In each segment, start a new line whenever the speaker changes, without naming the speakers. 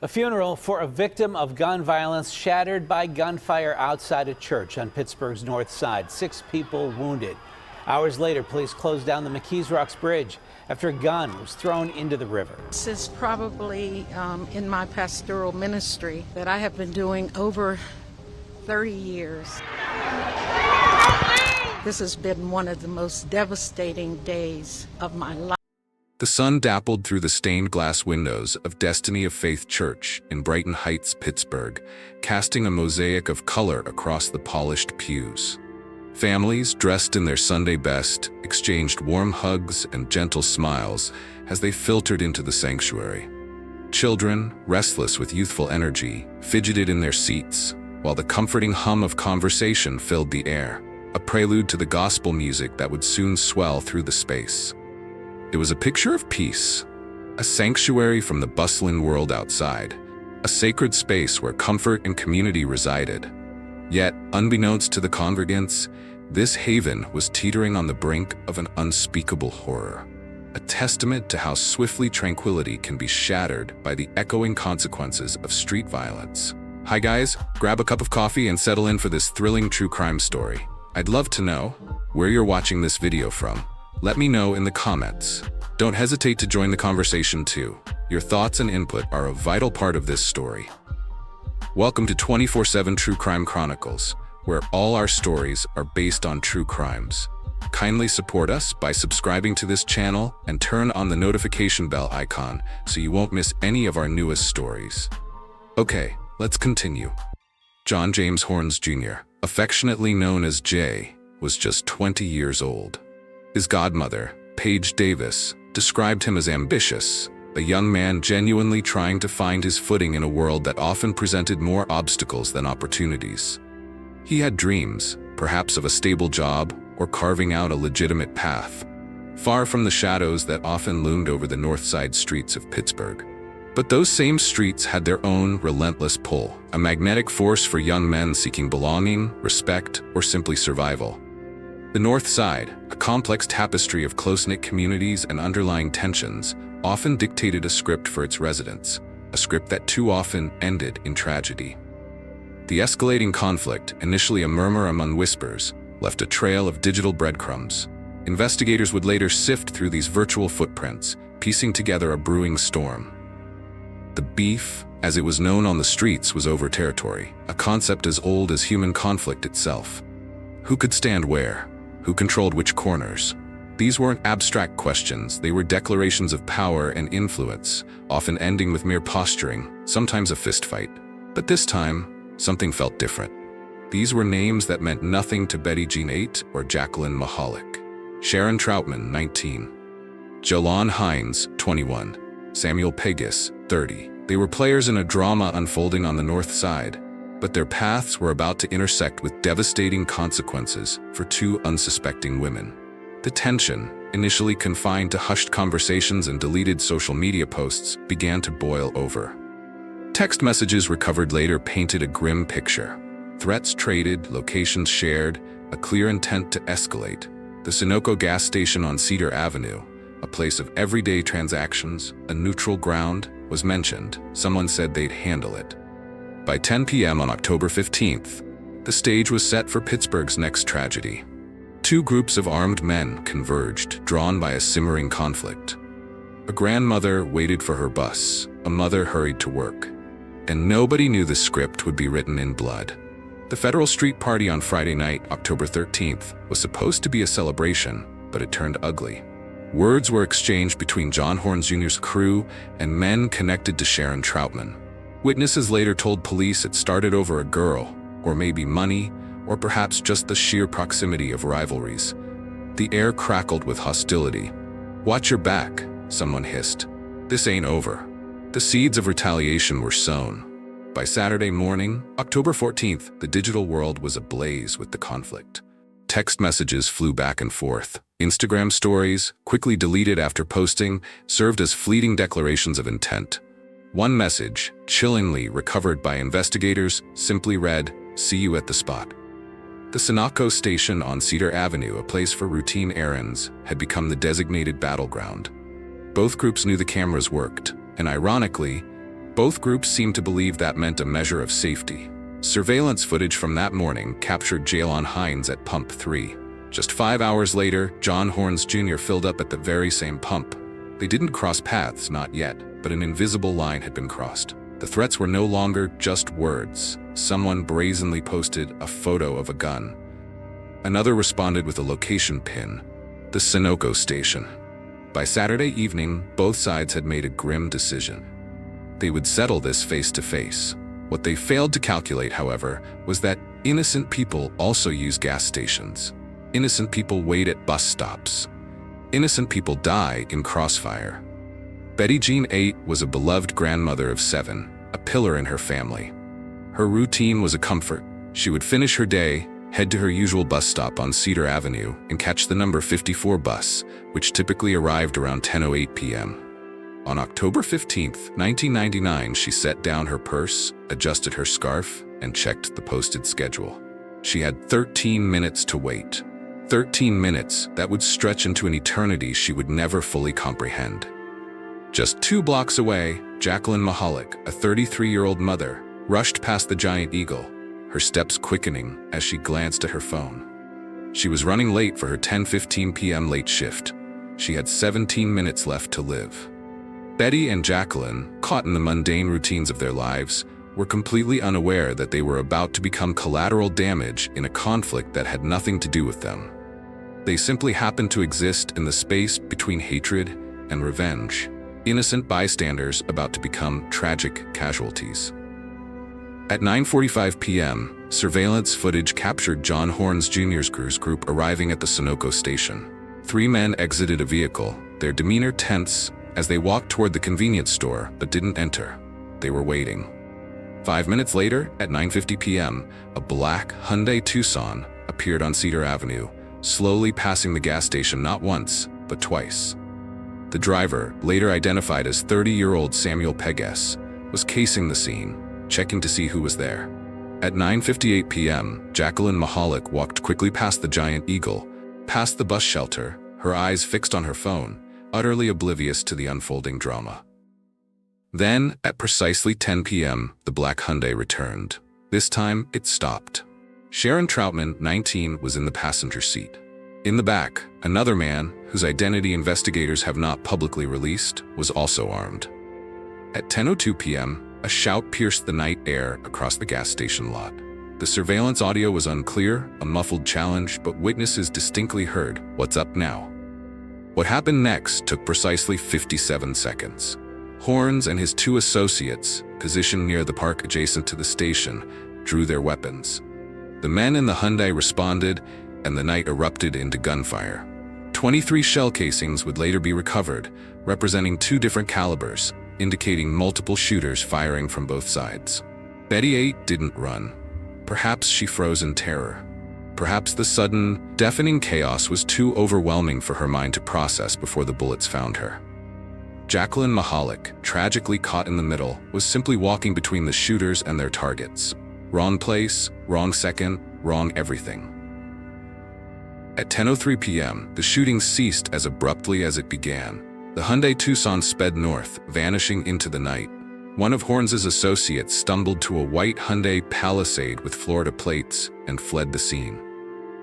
A funeral for a victim of gun violence shattered by gunfire outside a church on Pittsburgh's north side. 6 people wounded. Hours later, police closed down the McKees Rocks Bridge after a gun was thrown into the river.
This is probably in my pastoral ministry that I have been doing over 30 years. This has been one of the most devastating days of my life.
The sun dappled through the stained glass windows of Destiny of Faith Church in Brighton Heights, Pittsburgh, casting a mosaic of color across the polished pews. Families, dressed in their Sunday best, exchanged warm hugs and gentle smiles as they filtered into the sanctuary. Children, restless with youthful energy, fidgeted in their seats, while the comforting hum of conversation filled the air, a prelude to the gospel music that would soon swell through the space. It was a picture of peace, a sanctuary from the bustling world outside, a sacred space where comfort and community resided. Yet, unbeknownst to the congregants, this haven was teetering on the brink of an unspeakable horror, a testament to how swiftly tranquility can be shattered by the echoing consequences of street violence. Hi guys, grab a cup of coffee and settle in for this thrilling true crime story. I'd love to know where you're watching this video from. Let me know in the comments. Don't hesitate to join the conversation too. Your thoughts and input are a vital part of this story. Welcome to 24/7 True Crime Chronicles, where all our stories are based on true crimes. Kindly support us by subscribing to this channel and turn on the notification bell icon so you won't miss any of our newest stories. Okay, let's continue. John James Horns Jr., affectionately known as Jay, was just 20 years old. His godmother, Paige Davis, described him as ambitious, a young man genuinely trying to find his footing in a world that often presented more obstacles than opportunities. He had dreams, perhaps of a stable job or carving out a legitimate path, far from the shadows that often loomed over the north side streets of Pittsburgh. But those same streets had their own relentless pull, a magnetic force for young men seeking belonging, respect, or simply survival. The North Side, a complex tapestry of close-knit communities and underlying tensions, often dictated a script for its residents, a script that too often ended in tragedy. The escalating conflict, initially a murmur among whispers, left a trail of digital breadcrumbs. Investigators would later sift through these virtual footprints, piecing together a brewing storm. The beef, as it was known on the streets, was over territory, a concept as old as human conflict itself. Who could stand where? Who controlled which corners? These weren't abstract questions, they were declarations of power and influence, often ending with mere posturing, sometimes a fistfight. But this time, something felt different. These were names that meant nothing to Betty Jean 8 or Jacqueline Mahalik. Sharon Troutman, 19. Jolon Hines, 21. Samuel Pegas, 30. They were players in a drama unfolding on the north side, but their paths were about to intersect with devastating consequences for 2 unsuspecting women. The tension, initially confined to hushed conversations and deleted social media posts, began to boil over. Text messages recovered later painted a grim picture. Threats traded, locations shared, a clear intent to escalate. The Sunoco gas station on Cedar Avenue, a place of everyday transactions, a neutral ground, was mentioned. Someone said they'd handle it. By 10 p.m. on October 15th, the stage was set for Pittsburgh's next tragedy. 2 groups of armed men converged, drawn by a simmering conflict. A grandmother waited for her bus, a mother hurried to work, and nobody knew the script would be written in blood. The Federal Street Party on Friday night, October 13th, was supposed to be a celebration, but it turned ugly. Words were exchanged between John Horns Jr.'s crew and men connected to Sharon Troutman. Witnesses later told police it started over a girl, or maybe money, or perhaps just the sheer proximity of rivalries. The air crackled with hostility. "Watch your back," someone hissed. "This ain't over." The seeds of retaliation were sown. By Saturday morning, October 14th, the digital world was ablaze with the conflict. Text messages flew back and forth. Instagram stories, quickly deleted after posting, served as fleeting declarations of intent. One message, chillingly recovered by investigators, simply read, "See you at the spot." The Sunoco station on Cedar Avenue, a place for routine errands, had become the designated battleground. Both groups knew the cameras worked, and ironically, Both groups seemed to believe that meant a measure of safety. Surveillance footage from that morning captured Jalon Hines at Pump 3. Just 5 hours later, John Horns Jr. filled up at the very same pump. They didn't cross paths, not yet, but an invisible line had been crossed. The threats were no longer just words. Someone brazenly posted a photo of a gun. Another responded with a location pin, the Sunoco station. By Saturday evening, both sides had made a grim decision. They would settle this face to face. What they failed to calculate, however, was that innocent people also use gas stations. Innocent people wait at bus stops. Innocent people die in crossfire. Betty Jean Ate was a beloved grandmother of 7, a pillar in her family. Her routine was a comfort. She would finish her day, head to her usual bus stop on Cedar Avenue, and catch the number 54 bus, which typically arrived around 10:08 p.m. On October 15, 1999, she set down her purse, adjusted her scarf, and checked the posted schedule. She had 13 minutes to wait. 13 minutes that would stretch into an eternity she would never fully comprehend. Just 2 blocks away, Jacqueline Mahalik, a 33-year-old mother, rushed past the giant eagle, her steps quickening as she glanced at her phone. She was running late for her 10:15 p.m. late shift. She had 17 minutes left to live. Betty and Jacqueline, caught in the mundane routines of their lives, were completely unaware that they were about to become collateral damage in a conflict that had nothing to do with them. They simply happened to exist in the space between hatred and revenge, innocent bystanders about to become tragic casualties. At 9:45 p.m., surveillance footage captured John Horns Jr.'s cruise group arriving at the Sunoco station. 3 men exited a vehicle, their demeanor tense as they walked toward the convenience store but didn't enter. They were waiting. 5 minutes later, at 9:50 p.m., a black Hyundai Tucson appeared on Cedar Avenue, slowly passing the gas station not once, but twice. The driver, later identified as 30-year-old Samuel Pegues, was casing the scene, checking to see who was there. At 9:58 p.m., Jacqueline Mahalik walked quickly past the giant eagle, past the bus shelter, her eyes fixed on her phone, utterly oblivious to the unfolding drama. Then, at precisely 10 p.m., the black Hyundai returned. This time, it stopped. Sharon Troutman, 19, was in the passenger seat. In the back, another man, whose identity investigators have not publicly released, was also armed. At 10:02 p.m., a shout pierced the night air across the gas station lot. The surveillance audio was unclear, a muffled challenge, but witnesses distinctly heard, "What's up now?" What happened next took precisely 57 seconds. Horns and his 2 associates, positioned near the park adjacent to the station, drew their weapons. The men in the Hyundai responded, and the night erupted into gunfire. 23 shell casings would later be recovered, representing 2 different calibers, indicating multiple shooters firing from both sides. Betty Ate didn't run. Perhaps she froze in terror. Perhaps the sudden, deafening chaos was too overwhelming for her mind to process before the bullets found her. Jacqueline Mahalik, tragically caught in the middle, was simply walking between the shooters and their targets. Wrong place, wrong second, wrong everything. At 10:03 p.m., the shooting ceased as abruptly as it began. The Hyundai Tucson sped north, vanishing into the night. One of Horns' associates stumbled to a white Hyundai Palisade with Florida plates and fled the scene.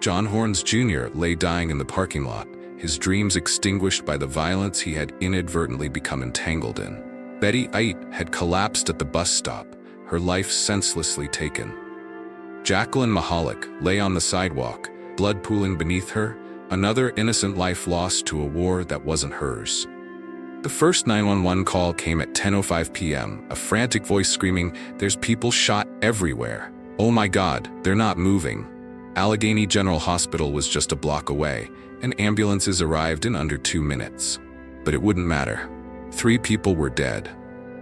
John Horns Jr. lay dying in the parking lot, his dreams extinguished by the violence he had inadvertently become entangled in. Betty Ate had collapsed at the bus stop, her life senselessly taken. Jacqueline Mahalik lay on the sidewalk, blood pooling beneath her, another innocent life lost to a war that wasn't hers. The first 911 call came at 10:05 p.m., a frantic voice screaming, "There's people shot everywhere. Oh my God, they're not moving." Allegheny General Hospital was just a block away, and ambulances arrived in under 2 minutes. But it wouldn't matter. 3 people were dead.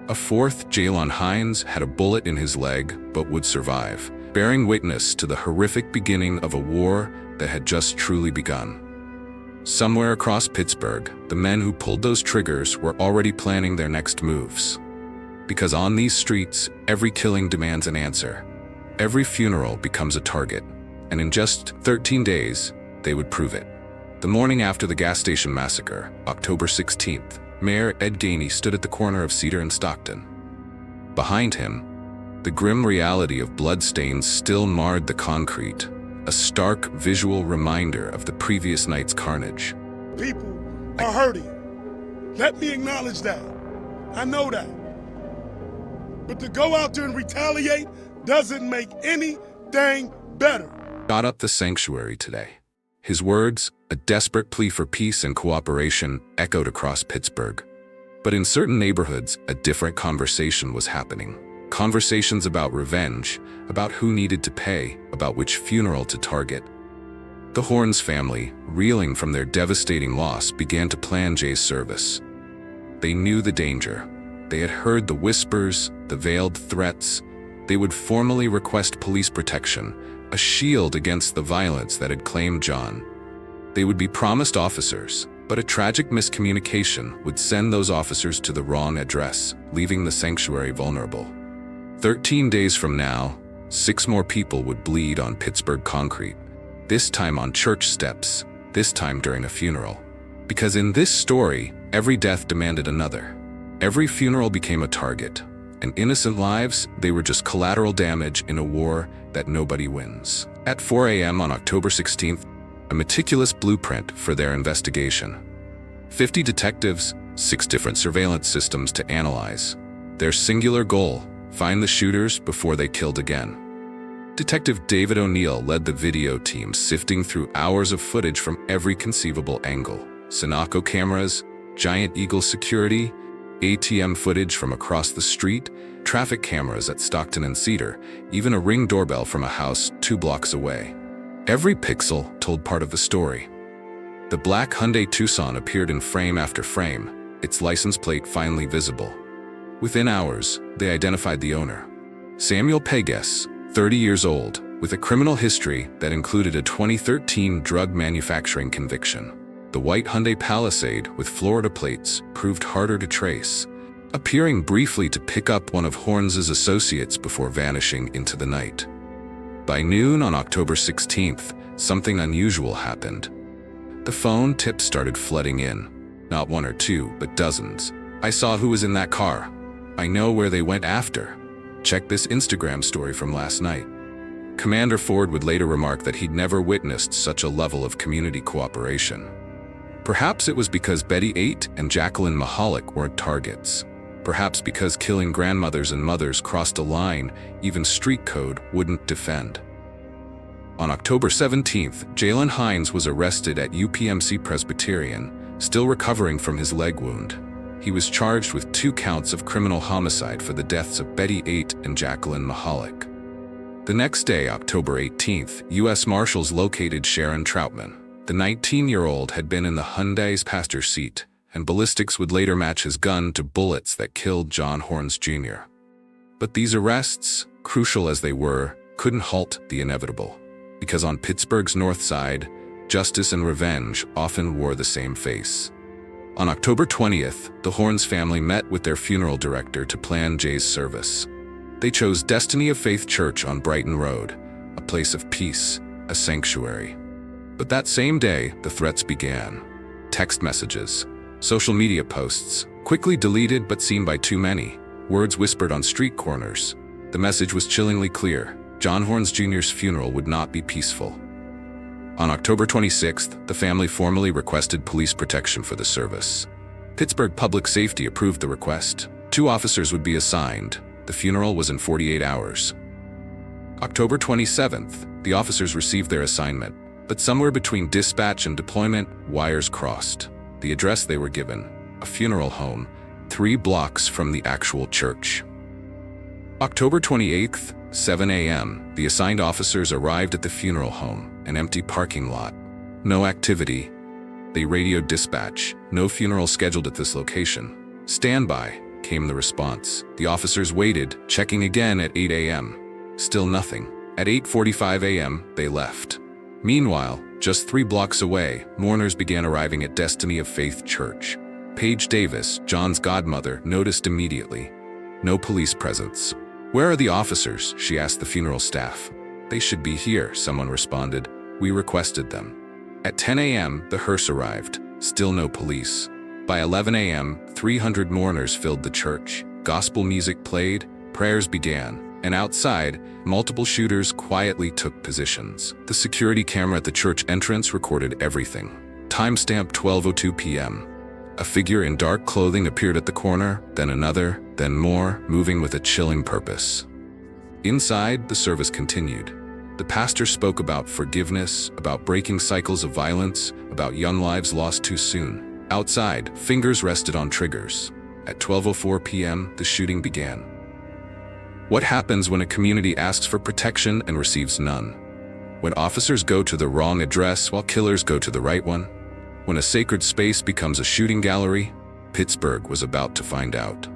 A 4th, Jalon Hines, had a bullet in his leg, but would survive, bearing witness to the horrific beginning of a war that had just truly begun. Somewhere across Pittsburgh, the men who pulled those triggers were already planning their next moves. Because on these streets, every killing demands an answer. Every funeral becomes a target. And in just 13 days, they would prove it. The morning after the gas station massacre, October 16th, Mayor Ed Gainey stood at the corner of Cedar and Stockton. Behind him, the grim reality of bloodstains still marred the concrete, a stark visual reminder of the previous night's carnage.
People are hurting. Let me acknowledge that. I know that. But to go out there and retaliate doesn't make anything better.
Got up the sanctuary today. His words, a desperate plea for peace and cooperation, echoed across Pittsburgh. But in certain neighborhoods, a different conversation was happening. Conversations about revenge, about who needed to pay, about which funeral to target. The Horns family, reeling from their devastating loss, began to plan Jay's service. They knew the danger. They had heard the whispers, the veiled threats. They would formally request police protection, a shield against the violence that had claimed John. They would be promised officers, but a tragic miscommunication would send those officers to the wrong address, leaving the sanctuary vulnerable. 13 days from now, 6 more people would bleed on Pittsburgh concrete, this time on church steps, this time during a funeral. Because in this story, every death demanded another. Every funeral became a target, and innocent lives, they were just collateral damage in a war that nobody wins. At 4 a.m. on October 16th, a meticulous blueprint for their investigation. 50 detectives, 6 different surveillance systems to analyze. Their singular goal, find the shooters before they killed again. Detective David O'Neill led the video team, sifting through hours of footage from every conceivable angle. Sunoco cameras, Giant Eagle security, ATM footage from across the street, traffic cameras at Stockton and Cedar, even a Ring doorbell from a house 2 blocks away. Every pixel told part of the story. The black Hyundai Tucson appeared in frame after frame, its license plate finally visible. Within hours, they identified the owner. Samuel Pegues, 30 years old, with a criminal history that included a 2013 drug manufacturing conviction. The white Hyundai Palisade with Florida plates proved harder to trace, appearing briefly to pick up one of Horns' associates before vanishing into the night. By noon on October 16th, something unusual happened. The phone tips started flooding in. Not 1 or 2, but dozens. I saw who was in that car. I know where they went after. Check this Instagram story from last night. Commander Ford would later remark that he'd never witnessed such a level of community cooperation. Perhaps it was because Betty 8 and Jacqueline Mahalik weren't targets. Perhaps because killing grandmothers and mothers crossed a line even street code wouldn't defend. On October 17th, Jalen Hines was arrested at UPMC Presbyterian, still recovering from his leg wound. He was charged with 2 counts of criminal homicide for the deaths of Betty 8 and Jacqueline Mahalik. The next day, October 18th, U.S. Marshals located Sharon Troutman. The 19-year-old had been in the Hyundai's passenger seat, and ballistics would later match his gun to bullets that killed John Horns Jr. But these arrests, crucial as they were, couldn't halt the inevitable. Because on Pittsburgh's north side, justice and revenge often wore the same face. On October 20th, the Horns family met with their funeral director to plan Jay's service. They chose Destiny of Faith Church on Brighton Road, a place of peace, a sanctuary. But that same day, the threats began. Text messages, social media posts, quickly deleted but seen by too many, words whispered on street corners. The message was chillingly clear. John Horns Jr.'s funeral would not be peaceful. On October 26th, the family formally requested police protection for the service. Pittsburgh Public Safety approved the request. 2 officers would be assigned. The funeral was in 48 hours. October 27th, the officers received their assignment. But somewhere between dispatch and deployment, wires crossed. The address they were given, a funeral home, 3 blocks from the actual church. October 28th, 7 a.m., the assigned officers arrived at the funeral home, an empty parking lot. No activity. They radioed dispatch. No funeral scheduled at this location. Stand by, came the response. The officers waited, checking again at 8 a.m. Still nothing. At 8:45 a.m., they left. Meanwhile, just 3 blocks away, mourners began arriving at Destiny of Faith Church. Paige Davis, John's godmother, noticed immediately. No police presence. "Where are the officers?" she asked the funeral staff. "They should be here," someone responded. "We requested them." At 10 a.m., the hearse arrived. Still no police. By 11 a.m., 300 mourners filled the church. Gospel music played, Prayers began, and outside, multiple shooters quietly took positions. The security camera at the church entrance recorded everything. Timestamp 12:02 p.m. A figure in dark clothing appeared at the corner, then another, then more, moving with a chilling purpose. Inside, the service continued. The pastor spoke about forgiveness, about breaking cycles of violence, about young lives lost too soon. Outside, fingers rested on triggers. At 12:04 p.m., the shooting began. What happens when a community asks for protection and receives none? When officers go to the wrong address while killers go to the right one? When a sacred space becomes a shooting gallery? Pittsburgh was about to find out.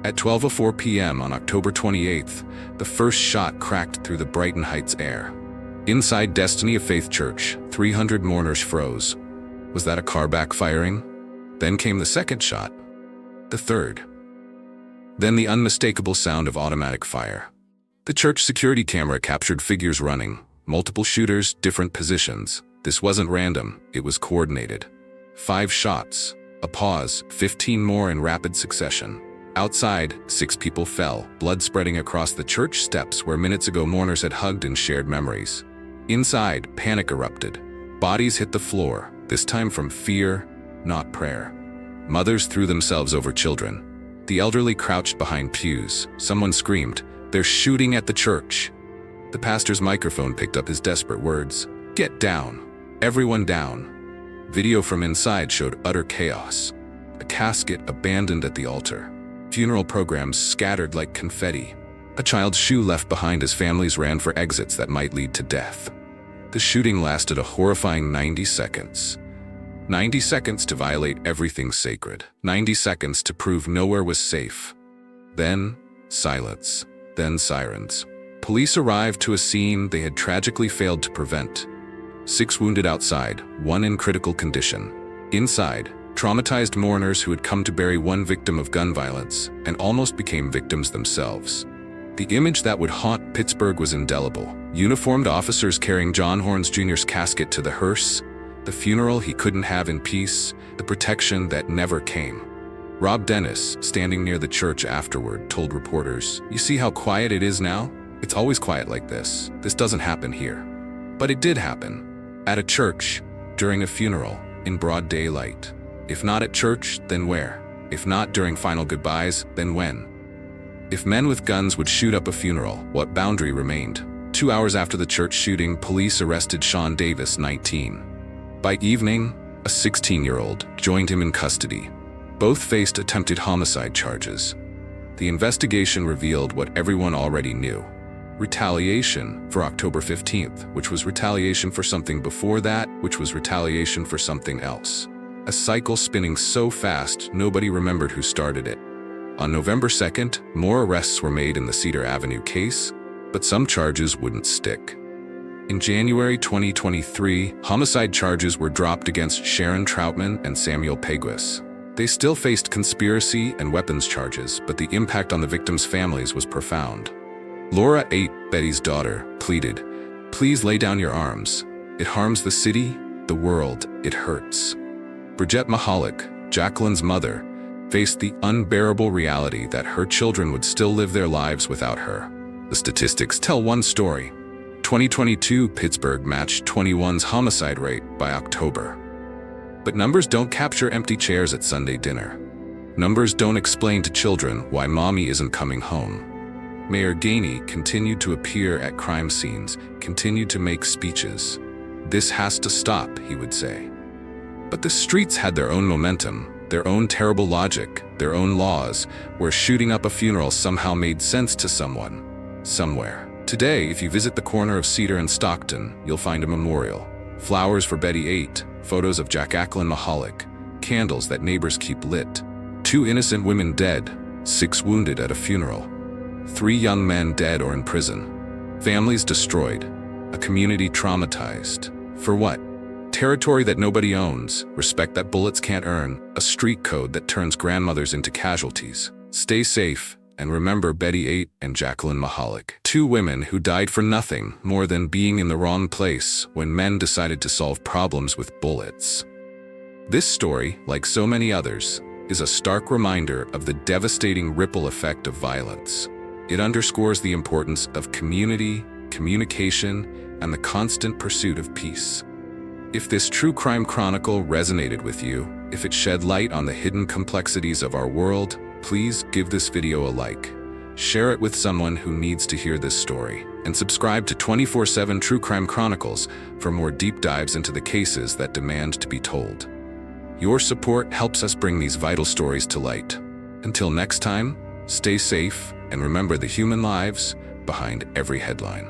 At 12:04 p.m. on October 28th, the first shot cracked through the Brighton Heights air. Inside Destiny of Faith Church, 300 mourners froze. Was that a car backfiring? Then came the second shot. The third. Then the unmistakable sound of automatic fire. The church security camera captured figures running, multiple shooters, different positions. This wasn't random, it was coordinated. 5 shots, a pause, 15 more in rapid succession. Outside, 6 people fell, blood spreading across the church steps where minutes ago mourners had hugged and shared memories. Inside, panic erupted. Bodies hit the floor, this time from fear, not prayer. Mothers threw themselves over children. The elderly crouched behind pews. Someone screamed, "They're shooting at the church." The pastor's microphone picked up his desperate words. "Get down. Everyone down." Video from inside showed utter chaos. A casket abandoned at the altar. Funeral programs scattered like confetti. A child's shoe left behind as families ran for exits that might lead to death. The shooting lasted a horrifying 90 seconds. 90 seconds to violate everything sacred. 90 seconds to prove nowhere was safe. Then, silence. Then sirens. Police arrived to a scene they had tragically failed to prevent. 6 wounded outside, 1 in critical condition. Inside, traumatized mourners who had come to bury one victim of gun violence and almost became victims themselves. The image that would haunt Pittsburgh was indelible. Uniformed officers carrying John Horns Jr.'s casket to the hearse, the funeral he couldn't have in peace, the protection that never came. Rob Dennis, standing near the church afterward, told reporters, "You see how quiet it is now? It's always quiet like this. This doesn't happen here." But it did happen. At a church, during a funeral, in broad daylight. If not at church, then where? If not during final goodbyes, then when? If men with guns would shoot up a funeral, what boundary remained? 2 hours after the church shooting, police arrested Sean Davis, 19. By evening, a 16-year-old joined him in custody. Both faced attempted homicide charges. The investigation revealed what everyone already knew. Retaliation for October 15th, which was retaliation for something before that, which was retaliation for something else. A cycle spinning so fast, nobody remembered who started it. On November 2nd, more arrests were made in the Cedar Avenue case, but some charges wouldn't stick. In January 2023, homicide charges were dropped against Sharon Troutman and Samuel Pegues. They still faced conspiracy and weapons charges, but the impact on the victims' families was profound. Laura 8, Betty's daughter, pleaded, "Please lay down your arms. It harms the city, the world, it hurts." Bridget Mahalik, Jacqueline's mother, faced the unbearable reality that her children would still live their lives without her. The statistics tell one story. 2022 Pittsburgh matched 21's homicide rate by October. But numbers don't capture empty chairs at Sunday dinner. Numbers don't explain to children why mommy isn't coming home. Mayor Gainey continued to appear at crime scenes, continued to make speeches. "This has to stop," he would say. But the streets had their own momentum, their own terrible logic, their own laws, where shooting up a funeral somehow made sense to someone, somewhere. Today, if you visit the corner of Cedar and Stockton, you'll find a memorial. Flowers for Betty 8, photos of Jacqueline Mahalik, candles that neighbors keep lit. 2 innocent women dead, 6 wounded at a funeral. 3 young men dead or in prison. Families destroyed. A community traumatized. For what? Territory that nobody owns, respect that bullets can't earn, a street code that turns grandmothers into casualties. Stay safe, and remember Betty 8 and Jacqueline Mahalik. 2 women who died for nothing more than being in the wrong place when men decided to solve problems with bullets. This story, like so many others, is a stark reminder of the devastating ripple effect of violence. It underscores the importance of community, communication, and the constant pursuit of peace. If this true crime chronicle resonated with you, if it shed light on the hidden complexities of our world, please give this video a like. Share it with someone who needs to hear this story, and subscribe to 24/7 True Crime Chronicles for more deep dives into the cases that demand to be told. Your support helps us bring these vital stories to light. Until next time, stay safe and remember the human lives behind every headline.